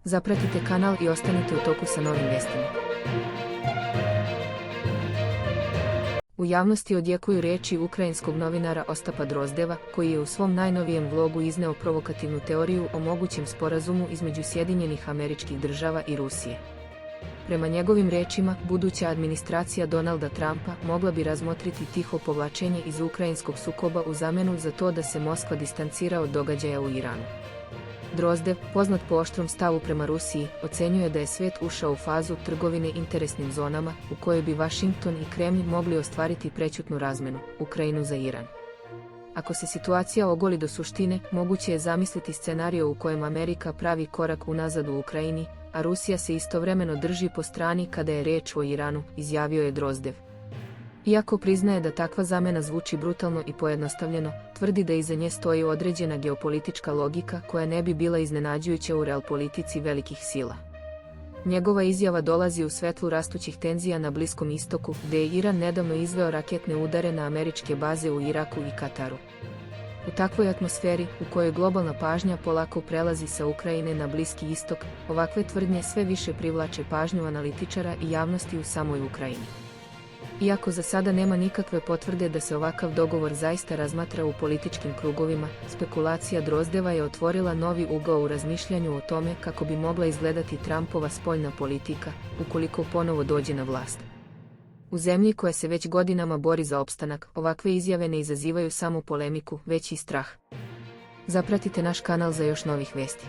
Zapratite kanal i ostanite u toku sa novim vestima. U javnosti odjekuju riječi ukrajinskog novinara Ostapa Drozdeva, koji je u svom najnovijem vlogu izneo provokativnu teoriju o mogućem sporazumu između Sjedinjenih Američkih Država i Rusije. Prema njegovim riječima, buduća administracija Donalda Trumpa mogla bi razmotriti tiho povlačenje iz ukrajinskog sukoba u zamjenu za to da se Moskva distancira od događaja u Iranu. Drozdev, poznat po oštrom stavu prema Rusiji, ocenjuje da je svijet ušao u fazu trgovine interesnim zonama, u kojoj bi Vašington i Kremlj mogli ostvariti prećutnu razmenu, Ukrajinu za Iran. Ako se situacija ogoli do suštine, moguće je zamisliti scenario u kojem Amerika pravi korak unazad u Ukrajini, a Rusija se istovremeno drži po strani kada je riječ o Iranu, izjavio je Drozdev. Iako priznaje da takva zamjena zvuči brutalno i pojednostavljeno, tvrdi da iza nje stoji određena geopolitička logika koja ne bi bila iznenađujuća u realpolitici velikih sila. Njegova izjava dolazi u svetlu rastućih tenzija na Bliskom istoku, gdje je Iran nedavno izveo raketne udare na američke baze u Iraku i Kataru. U takvoj atmosferi, u kojoj globalna pažnja polako prelazi sa Ukrajine na Bliski istok, ovakve tvrdnje sve više privlače pažnju analitičara i javnosti u samoj Ukrajini. Iako za sada nema nikakve potvrde da se ovakav dogovor zaista razmatra u političkim krugovima, spekulacija Drozdeva je otvorila novi ugao u razmišljanju o tome kako bi mogla izgledati Trumpova spoljna politika, ukoliko ponovo dođe na vlast. U zemlji koja se već godinama bori za opstanak, ovakve izjave ne izazivaju samo polemiku, već i strah. Zapratite naš kanal za još novih vesti.